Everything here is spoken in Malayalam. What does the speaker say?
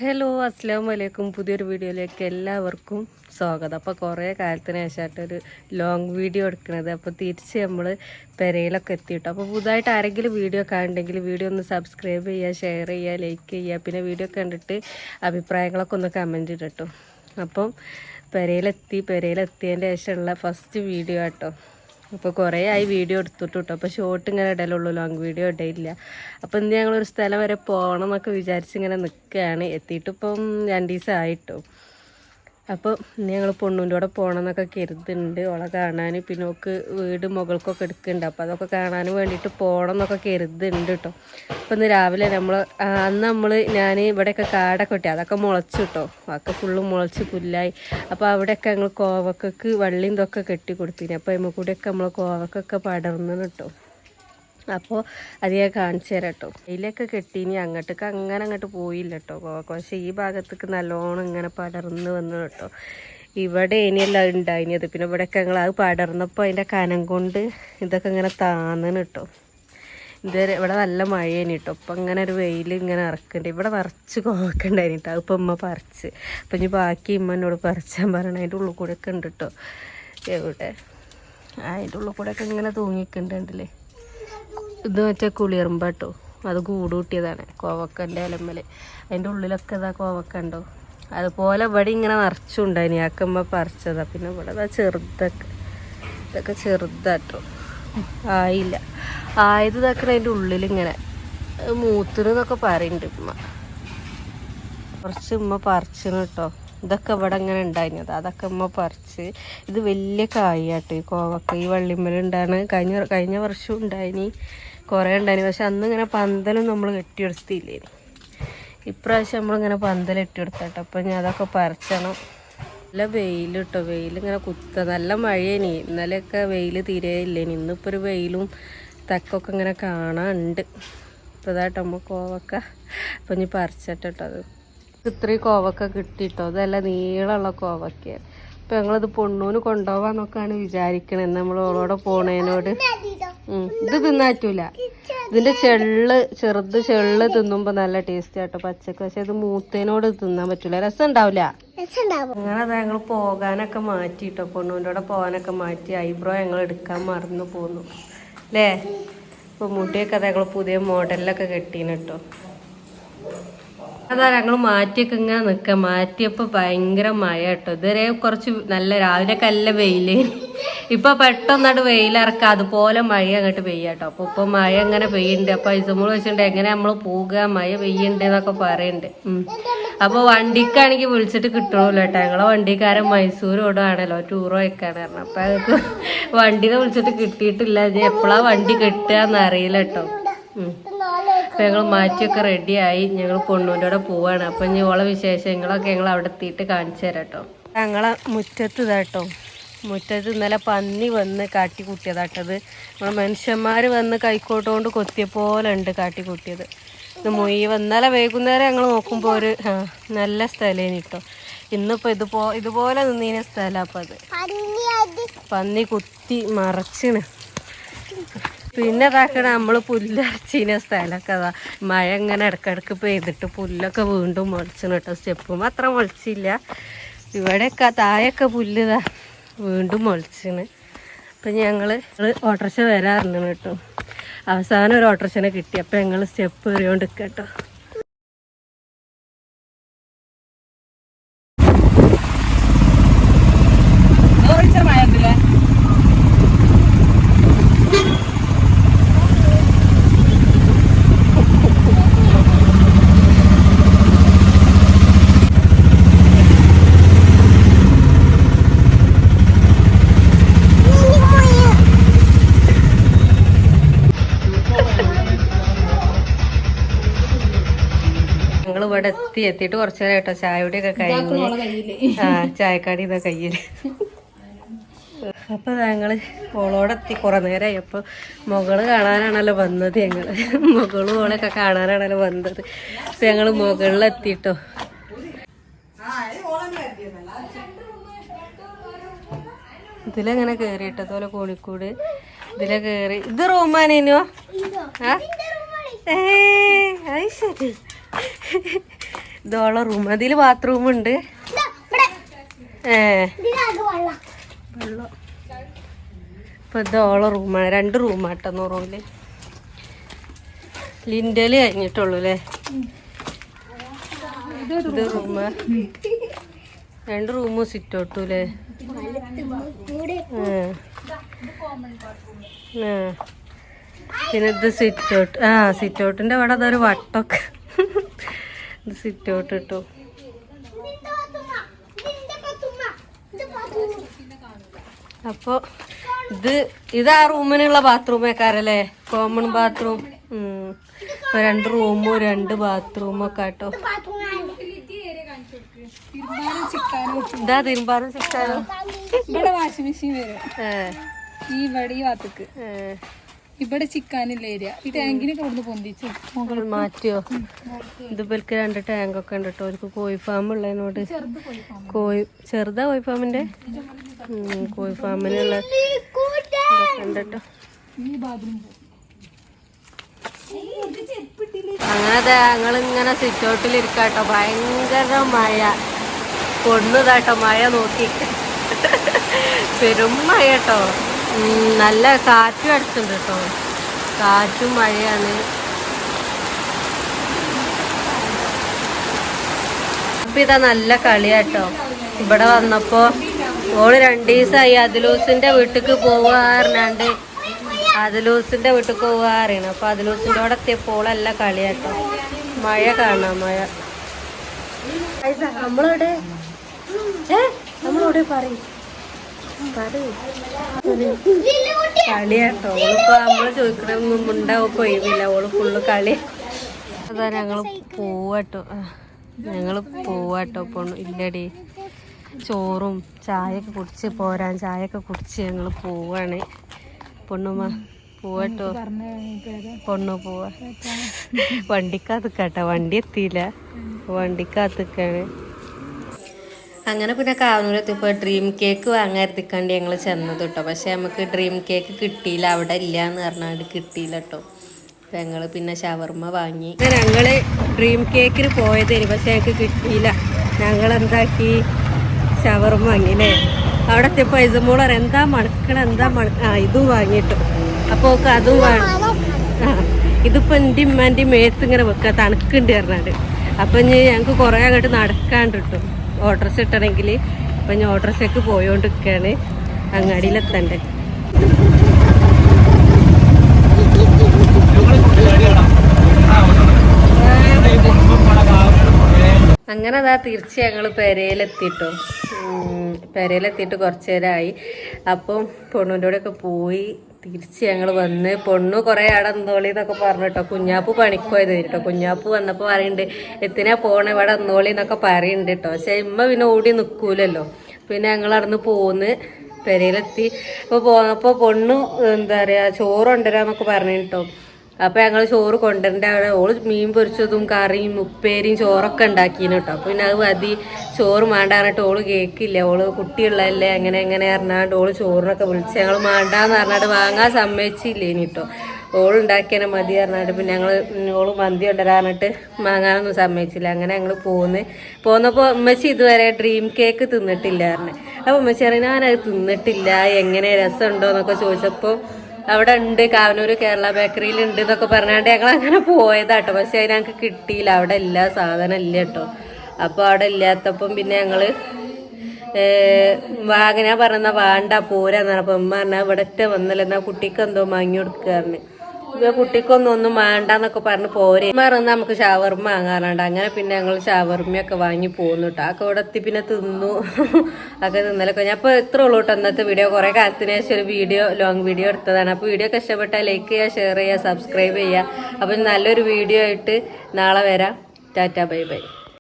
ഹലോ അസ്സാം വലൈക്കും. പുതിയൊരു വീഡിയോയിലേക്ക് എല്ലാവർക്കും സ്വാഗതം. അപ്പോൾ കുറേ കാലത്തിന് ശേഷമായിട്ടൊരു ലോങ് വീഡിയോ എടുക്കുന്നത്. അപ്പോൾ തിരിച്ച് നമ്മൾ പെരയിലൊക്കെ എത്തിയിട്ടു. അപ്പോൾ പുതുതായിട്ട് ആരെങ്കിലും വീഡിയോ കാണുന്നുണ്ടെങ്കിൽ വീഡിയോ ഒന്ന് സബ്സ്ക്രൈബ് ചെയ്യുക, ഷെയർ ചെയ്യുക, ലൈക്ക് ചെയ്യുക. പിന്നെ വീഡിയോ കണ്ടിട്ട് അഭിപ്രായങ്ങളൊക്കെ ഒന്ന് കമൻറ്റ് ഇടട്ടോ. അപ്പം പെരയിലെത്തിയതിൻ്റെ ശേഷമുള്ള ഫസ്റ്റ് വീഡിയോ കേട്ടോ. അപ്പോൾ കുറേ ആയി വീഡിയോ എടുത്തിട്ട് കേട്ടോ. അപ്പോൾ ഷോർട്ട് ഇങ്ങനെ ഇടലുള്ളൂ, ലോങ് വീഡിയോ ഇടയില്ല. അപ്പോൾ ഇന്ന് ഞങ്ങളൊരു സ്ഥലം വരെ പോകണം എന്നൊക്കെ വിചാരിച്ച് ഇങ്ങനെ നിൽക്കുകയാണ്. എത്തിയിട്ടിപ്പം 2 ദിവസം ആയിട്ടോ. അപ്പോൾ ഇന്ന് ഞങ്ങൾ പൊണ്ണൂൻ്റെ കൂടെ പോകണം എന്നൊക്കെ കരുതുന്നുണ്ട്, ഓളെ കാണാൻ. പിന്നെ ഓൾക്ക് വീട് മുകൾക്കൊക്കെ എടുക്കുന്നുണ്ട്. അപ്പോൾ അതൊക്കെ കാണാൻ വേണ്ടിയിട്ട് പോകണം എന്നൊക്കെ കരുതുന്നുണ്ട് കേട്ടോ. അപ്പോൾ ഇന്ന് രാവിലെ ഞാൻ ഇവിടെയൊക്കെ കാടൊക്കെ കിട്ടി, അതൊക്കെ മുളച്ചു കേട്ടോ. അതൊക്കെ ഫുള്ള് മുളച്ച് പുല്ലായി. അപ്പോൾ അവിടെയൊക്കെ ഞങ്ങൾ കോവക്കക്ക് വള്ളിയും ഇതൊക്കെ കെട്ടി കൊടുത്തിന്. അപ്പോൾ അതിൽ കൂടെയൊക്കെ നമ്മൾ കോവക്കൊക്കെ പടർന്നു കേട്ടോ. അപ്പോൾ അത് ഞാൻ കാണിച്ചു തരാം കേട്ടോ. അതിലൊക്കെ കെട്ടീനി അങ്ങോട്ട് പോയില്ല കേട്ടോ കോവക്ക. പക്ഷേ ഈ ഭാഗത്തേക്ക് നല്ലോണം ഇങ്ങനെ പടർന്ന് വന്നു കേട്ടോ. ഇവിടെ ഇനിയെല്ലാം ഉണ്ടായിനത്. പിന്നെ ഇവിടെയൊക്കെ ഞങ്ങൾ അത് പടർന്നപ്പോൾ അതിൻ്റെ കനം കൊണ്ട് ഇതൊക്കെ ഇങ്ങനെ താന്നണ് കേട്ടോ. ഇവിടെ നല്ല മഴയേനി കേട്ടോ. അപ്പം ഇങ്ങനെ ഒരു വെയിൽ ഇങ്ങനെ ഇറക്കുന്നുണ്ട്. ഇവിടെ നിറച്ച് കോവക്ക ഉണ്ടായിന് കേട്ടോ. അതിപ്പോൾ ഉമ്മ പറിച്ച്. അപ്പം ഇനി ബാക്കി ഉമ്മ എന്നോട് പറിച്ചാൻ പറയണം. അതിൻ്റെ ഉള്ളിൽ കൂടെ ഒക്കെ ഉണ്ട് കേട്ടോ. എവിടെ അതിൻ്റെ ഉള്ളിൽ കൂടെ ഒക്കെ ഇങ്ങനെ തൂങ്ങിക്കുന്നുണ്ടല്ലേ. ഇത് മറ്റേ കുളിയറുമ്പ കേട്ടോ. അത് കൂട് കൂട്ടിയതാണ് കോവക്കൻ്റെ ഇലമ്മൽ. അതിൻ്റെ ഉള്ളിലൊക്കെ ഇതാ കോവക്ക ഉണ്ടോ. അതുപോലെ ഇവിടെ ഇങ്ങനെ നിറച്ചുണ്ടായിനി. ആക്കുമ്പോൾ പറിച്ചതാണ്. പിന്നെ ഇവിടെ ഇതൊക്കെ ചെറുതാട്ടോ, ആയില്ല. ആയത് ഇതാക്കണ അതിൻ്റെ ഉള്ളിലിങ്ങനെ മൂത്തിനൊക്കെ പറയുന്നുണ്ട് ഉമ്മ. കുറച്ച് ഉമ്മ പറിച്ചിന് കേട്ടോ. ഇതൊക്കെ ഇവിടെ ഇങ്ങനെ ഉണ്ടായിരുന്നത്, അതൊക്കെ ഉമ്മ പറിച്ച്. ഇത് വലിയ കായാട്ടോ ഈ കോവക്ക. ഈ വള്ളിമ്മലുണ്ടാണ്. കഴിഞ്ഞ വർഷം ഉണ്ടായിനി, കുറേ ഉണ്ടായിനി. പക്ഷെ അന്ന് ഇങ്ങനെ പന്തലും നമ്മൾ കെട്ടിയെടുത്തില്ലേ. ഇപ്രാവശ്യം നമ്മളിങ്ങനെ പന്തൽ കെട്ടിയെടുത്തട്ടോ. അപ്പം ഞാൻ അതൊക്കെ പറിച്ചണം. നല്ല വെയിൽ കേട്ടോ. വെയിലിങ്ങനെ നല്ല മഴയേനി. ഇന്നലെയൊക്കെ വെയിൽ തീരെ ഇല്ലേനി. ഇന്നിപ്പോൾ ഒരു വെയിലും തക്കൊക്കെ ഇങ്ങനെ കാണാനുണ്ട്. ഇപ്പോൾ ഇതാട്ടോ നമ്മൾ കോവക്ക. അപ്പം ഇനി പറിച്ചിട്ടോ. അത് ഇത്രയും കോവക്ക കിട്ടിയിട്ടോ. അതല്ല നീളമുള്ള കോവക്കയാണ്. അപ്പം ഞങ്ങളിത് പൊണ്ണൂന് കൊണ്ടുപോകാന്നൊക്കെയാണ് വിചാരിക്കണത്. നമ്മൾ ഓളോടെ പോണേനോട്. ഇത് തിന്നാറ്റൂല. ഇതിൻ്റെ ചെറുത് തിന്നുമ്പോൾ നല്ല ടേസ്റ്റ് ആട്ടോ പച്ചക്ക്. പക്ഷെ ഇത് മൂത്തേനോട് തിന്നാൻ പറ്റൂല, രസം ഉണ്ടാവില്ല. അങ്ങനെ ഞങ്ങൾ പോകാനൊക്കെ മാറ്റിട്ടോ. പൊണ്ണൂൻ്റെ കൂടെ പോകാനൊക്കെ മാറ്റി. ഐബ്രോ ഞങ്ങൾ എടുക്കാൻ മറന്നു പോന്നു അല്ലേ. ഇപ്പോൾ മുടിയൊക്കെ ഞങ്ങൾ പുതിയ മോഡലിലൊക്കെ കെട്ടീന് കേട്ടോ. അതാ ഞങ്ങൾ മാറ്റിയൊക്കെ ഇങ്ങനെ നിൽക്കാം. മാറ്റിയപ്പോൾ ഭയങ്കര മഴ കേട്ടോ. ഇതുവരെ കുറച്ച് രാവിലെയൊക്കെ നല്ല വെയില്. ഇപ്പം പെട്ടെന്നായിട്ട് വെയിലിറക്കുക, അതുപോലെ മഴ അങ്ങോട്ട് പെയ്യാട്ടോ. അപ്പോൾ ഇപ്പോൾ മഴ അങ്ങനെ പെയ്യുന്നുണ്ട്. അപ്പോൾ ഐസമോൾ വെച്ചിട്ടുണ്ട് എങ്ങനെ നമ്മൾ പോകുക, മഴ പെയ്യുന്നുണ്ട് എന്നൊക്കെ പറയുന്നുണ്ട്. അപ്പോൾ വണ്ടിക്കാണെങ്കിൽ വിളിച്ചിട്ട് കിട്ടണമല്ലോ കേട്ടോ. ഞങ്ങളെ വണ്ടിക്കാരൻ മൈസൂരോടാണല്ലോ, ടൂർ വയ്ക്കാണ് പറഞ്ഞു. അപ്പോൾ ഞങ്ങൾക്ക് വണ്ടീനെ വിളിച്ചിട്ട് കിട്ടിയിട്ടില്ല. എപ്പോഴാണ് വണ്ടി കിട്ടുക എന്നറിയില്ല കേട്ടോ. അപ്പം ഞങ്ങൾ മാറ്റിയൊക്കെ റെഡിയായി. ഞങ്ങൾ പൊണ്ണൂൻ്റെ കൂടെ പോവാണ്. അപ്പം ഇനി ഓളെ വിശേഷങ്ങളൊക്കെ ഞങ്ങൾ അവിടെ എത്തിയിട്ട് കാണിച്ചു തരാം കേട്ടോ. ഞങ്ങളെ മുറ്റത്ത് ഇതാട്ടോ. മുറ്റത്ത് ഇന്നലെ പന്നി വന്ന് കാട്ടിക്കൂട്ടിയതാട്ടത്. നമ്മൾ മനുഷ്യന്മാർ വന്ന് കൈക്കോട്ടുകൊണ്ട് കൊത്തിയ പോലെ ഉണ്ട് കാട്ടിക്കൂട്ടിയത്. ഇത് ഇന്നലെ വൈകുന്നേരം ഞങ്ങൾ നോക്കുമ്പോൾ ഒരു നല്ല സ്ഥലം കേട്ടോ. ഇന്നിപ്പോൾ ഇതുപോലെ നിന്നീന സ്ഥലം. അപ്പം അത് പന്നി കുത്തി മറച്ചിന്. പിന്നെ ഇതാക്കണ നമ്മൾ പുല്ലരച്ചീന സ്ഥലമൊക്കെ അതാ മഴ ഇങ്ങനെ ഇടയ്ക്കിടയ്ക്ക് പെയ്തിട്ട് പുല്ലൊക്കെ വീണ്ടും മുളച്ചിന് കേട്ടോ. സ്റ്റെപ്പും അത്ര മുളച്ചില്ല. ഇവിടെയൊക്കെ താഴെയൊക്കെ പുല്ലിതാ വീണ്ടും മുളച്ചിന്. അപ്പം ഞങ്ങൾ ഓട്ടോറിക്ഷ വരാറുണ്ട് കേട്ടോ. അവസാനം ഒരു ഓട്ടോറിക്ഷനെ കിട്ടി. അപ്പം ഞങ്ങൾ സ്റ്റെപ്പ് കയറിയോണ്ട് കേട്ടോ. ഇവിടെ എത്തിയിട്ട് കുറച്ചു നേരം കേട്ടോ. ചായയുടെയൊക്കെ കഴിഞ്ഞ് ചായക്കാടി ഇതാ കയ്യിൽ. അപ്പോൾ ഞങ്ങൾ ഓളോടെത്തി കുറേ നേരമായി. അപ്പോൾ മുകള് കാണാനാണല്ലോ വന്നത്. മുകളും ഓളൊക്കെ കാണാനാണല്ലോ വന്നത്. അപ്പം ഞങ്ങൾ മുകളിലെത്തിട്ടോ. ഇതിലെങ്ങനെ കയറിയിട്ടോ. അതുപോലെ കോഴിക്കോട് ഇതിലെ കയറി. ഇത് റൂമാനോ? അത് ശരി. ഇതോളെ റൂം. അതിൽ ബാത്റൂം ഉണ്ട്. വെള്ളം. ഇപ്പൊ ഇതോളെ റൂമാണ്. 2 റൂമാട്ടോ റൂമില്. ലിൻഡല് കഴിഞ്ഞിട്ടുള്ളൂ അല്ലേ? ഇത് റൂമ്. 2 റൂമും സിറ്റ് ഔട്ടും അല്ലേ? പിന്നെ ഇത് സിറ്റ് ഔട്ട്. സിറ്റ് ഔട്ടിന്റെ അവിടെ അതൊരു വട്ടൊക്കെ. ഇത് സിറ്റ് ഔട്ട് ഇട്ടു. അപ്പൊ ഇത് ആ റൂമിനുള്ള ബാത്റൂം വെക്കാറല്ലേ? Common bathroom. 2 റൂമും 2 ബാത്റൂമും ഒക്കെ ആട്ടോ. ഇതാ തിരുമ്പാനും ചിക്കാനും. ഇവിടെ വാഷിംഗ് മെഷീൻ വരും. ഇവിടെ ഈ ഭാഗത്തേക്ക് ഇവിടെ ചിക്കാനില്ല ഏരിയ. ഈ ടാങ്കിനൊക്കെ ഇവിടുന്ന് പൊന്തിച്ചു മാറ്റിയോ? ഇതുപോലക്ക് 2 ടാങ്കൊക്കെ ഉണ്ട് കേട്ടോ. അവർക്ക് കോഴി ഫാം ഉള്ളതിനോട്. ചെറുതാ കോഴി ഫാമിന്റെ. കോഴി ഫാമിനുള്ള ഇതൊക്കെ ഉണ്ട് കേട്ടോ. അങ്ങനെ ഞങ്ങളിങ്ങനെ സിറ്റ് ഔട്ടിൽ ഇരിക്കാട്ടോ. ഭയങ്കര മഴ. പൊണ്ണുതാട്ടോ മഴ നോക്കി. പെരും മഴ കേട്ടോ. നല്ല കാറ്റും അടിച്ചിട്ടുണ്ട് കേട്ടോ. കാറ്റും മഴയാണ്. അപ്പൊ ഇതാ നല്ല കളിയാട്ടോ. ഇവിടെ വന്നപ്പോ ഓള് 2 ദിവസമായി അതിലൂസിന്റെ വീട്ടിക്ക് പോവാറിനാണ്ട്. അതിലൂസിന്റെ വീട്ടിൽ പോവാറിയാണ്. അപ്പൊ അതിലൂസിന്റെ അവിടെ എത്തിയപ്പോളല്ല കളിയാട്ടോ. മഴ കാണാം. മഴ നമ്മളവിടെ പറയും കളിയാട്ടോ. ഓളിപ്പോ നമ്മള് ചോദിക്കണൊന്നും ഉണ്ടാവും ഒഴിവില്ല. ഓള് ഫുള്ള് കളി. അതാ ഞങ്ങള് പോവാട്ടോ. പൊണ്ണു ഇല്ലടി. ചോറും ചായയൊക്കെ കുടിച്ച് പോരാൻ ചായയൊക്കെ കുടിച്ച് ഞങ്ങള് പോവാണ്. പൊണ്ണുമ്മ പോവാട്ടോ. പൊണ്ണു പോവാ. വണ്ടിക്കകത്ത് വണ്ടി എത്തിയില്ല. വണ്ടിക്കകത്തൊക്കെയാണ്. അങ്ങനെ പിന്നെ കാവനൂരെത്തിയപ്പോൾ ഡ്രീം കേക്ക് വാങ്ങാതിരിക്കാണ്ട് ഞങ്ങൾ ചെന്നത് കേട്ടോ. പക്ഷെ നമുക്ക് ഡ്രീം കേക്ക് കിട്ടിയില്ല. അവിടെ ഇല്ല എന്ന് പറഞ്ഞാൽ കിട്ടിയില്ല കേട്ടോ. അപ്പം ഞങ്ങൾ പിന്നെ ഷവർമ്മ വാങ്ങി. ഞങ്ങൾ ഡ്രീം കേക്കിന് പോയതേന്. പക്ഷെ ഞങ്ങൾക്ക് കിട്ടിയില്ല. ഞങ്ങളെന്താക്കി ഷവർമ്മ വാങ്ങിയില്ലേ. അവിടെ എത്തിയപ്പോൾ ഐസമോൾ പറയാം എന്താ മണക്കണം ഇതും വാങ്ങിയിട്ടു. അപ്പോൾ ഓക്കെ അതും വേണം. ഇതിപ്പോൾ എൻ്റെ ഉമ്മാൻ്റെ മേത്ത് ഇങ്ങനെ വെക്കുക തണുക്കുണ്ട് പറഞ്ഞാൽ. അപ്പം ഇനി ഞങ്ങൾക്ക് കുറേ അങ്ങോട്ട് നടക്കാണ്ട് കിട്ടും ഓട്ടോറിക്ഷ ഇട്ടണമെങ്കിൽ. അപ്പം ഞാൻ ഓട്ടോറിക്ഷയ്ക്ക് പോയോണ്ടിരിക്കുകയാണ്. അങ്ങാടിയിലെത്തണ്ടേ. അങ്ങനെ അതാ തിരിച്ച് ഞങ്ങൾ പെരയിലെത്തിട്ടോ. പെരയിലെത്തിയിട്ട് കുറച്ച് നേരമായി. അപ്പം പൊണ്ണൂൻ്റെ കൂടെയൊക്കെ പോയി തിരിച്ച് ഞങ്ങൾ വന്ന്. പൊണ്ണു കുറേ അവിടെ എന്തോളി എന്നൊക്കെ പറഞ്ഞു കേട്ടോ. കുഞ്ഞാപ്പു പണിക്കോയത് കേട്ടോ. കുഞ്ഞാപ്പു വന്നപ്പോൾ പറയുന്നുണ്ട് എത്തിനാ പോണേ ഇവിടെ എന്തോളി എന്നൊക്കെ പറയുന്നുണ്ട് കേട്ടോ. പക്ഷെ ഇമ്മ പിന്നെ ഓടി നിൽക്കൂലല്ലോ. പിന്നെ ഞങ്ങൾ അവിടെ നിന്ന് പോന്ന് പെരയിലെത്തി. അപ്പോൾ പോന്നപ്പോൾ പൊണ്ണു എന്താ പറയുക ചോറ് കൊണ്ടുവരാന്നൊക്കെ പറഞ്ഞു കേട്ടോ. അപ്പോൾ ഞങ്ങൾ ചോറ് കൊണ്ടുവരേണ്ട അവിടെ ഓള് മീൻ പൊരിച്ചതും കറിയും ഉപ്പേരിയും ചോറൊക്കെ ഉണ്ടാക്കീന് കേട്ടോ. അപ്പോൾ പിന്നെ അത് മതി ചോറ് മാണ്ടാന്നിട്ട് ഓള് കേൾക്കില്ല. ഓള് കുട്ടിയുള്ളതല്ലേ എങ്ങനെ പറഞ്ഞാണ്ട് ഓള് ചോറിനൊക്കെ വിളിച്ച് ഞങ്ങൾ മാണ്ടാന്ന് പറഞ്ഞാണ്ട് വാങ്ങാൻ സമ്മതിച്ചില്ലേനി കേട്ടോ. ഓളുണ്ടാക്കിയാൽ മതി പറഞ്ഞാണ്ട് പിന്നെ ഞങ്ങൾ ഓള് മന്തി കൊണ്ടുവരാന്നിട്ട് വാങ്ങാനൊന്നും സമ്മതിച്ചില്ല. അങ്ങനെ ഞങ്ങൾ പോന്നപ്പോൾ ഉമ്മച്ചി ഇതുവരെ ഡ്രീം കേക്ക് തിന്നിട്ടില്ല പറഞ്ഞു. അപ്പോൾ ഉമ്മച്ചി പറഞ്ഞു ഞാനത് തിന്നിട്ടില്ല എങ്ങനെ രസമുണ്ടോ എന്നൊക്കെ ചോദിച്ചപ്പോൾ അവിടെ ഉണ്ട് കാവനൂർ കേരള ബേക്കറിയിൽ ഉണ്ട് എന്നൊക്കെ പറഞ്ഞാണ്ട് ഞങ്ങൾ അങ്ങനെ പോയതാട്ടോ. പക്ഷെ അത് ഞങ്ങൾക്ക് കിട്ടിയില്ല. അവിടെ എല്ലാ സാധനം ഇല്ല കേട്ടോ. അപ്പോൾ അവിടെ ഇല്ലാത്തപ്പം പിന്നെ ഞങ്ങൾ ഞാൻ പറഞ്ഞാൽ വേണ്ട പോരാന്ന് പറഞ്ഞപ്പോൾ ഉമ്മ പറഞ്ഞാൽ ഇവിടെ വന്നല്ലോ എന്നാൽ കുട്ടിക്ക് എന്തോ വാങ്ങി കൊടുക്കാറിന്. കുട്ടിക്കൊന്നും വേണ്ടെന്നൊക്കെ പറഞ്ഞ് പോരെ പറഞ്ഞാൽ നമുക്ക് ഷവർമ്മ വാങ്ങാറുണ്ട്. അങ്ങനെ പിന്നെ ഞങ്ങൾ ഷവർമ്മയൊക്കെ വാങ്ങി പോന്നു കേട്ടോ. അതൊക്കെ ഇവിടെ എത്തി പിന്നെ തിന്നു. ഒക്കെ തിന്നലൊക്കെ ഞാൻ അപ്പോൾ ഇത്ര ഉള്ളൂ കേട്ടോ ഇന്നത്തെ വീഡിയോ. കുറേ കാലത്തിന് ശേഷം ഒരു ലോങ് വീഡിയോ എടുത്തതാണ്. അപ്പോൾ വീഡിയോ ഒക്കെ ഇഷ്ടപ്പെട്ടാൽ ലൈക്ക് ചെയ്യുക, ഷെയർ ചെയ്യുക, സബ്സ്ക്രൈബ് ചെയ്യുക. അപ്പം നല്ലൊരു വീഡിയോ ആയിട്ട് നാളെ വരാം. Tata bye bye.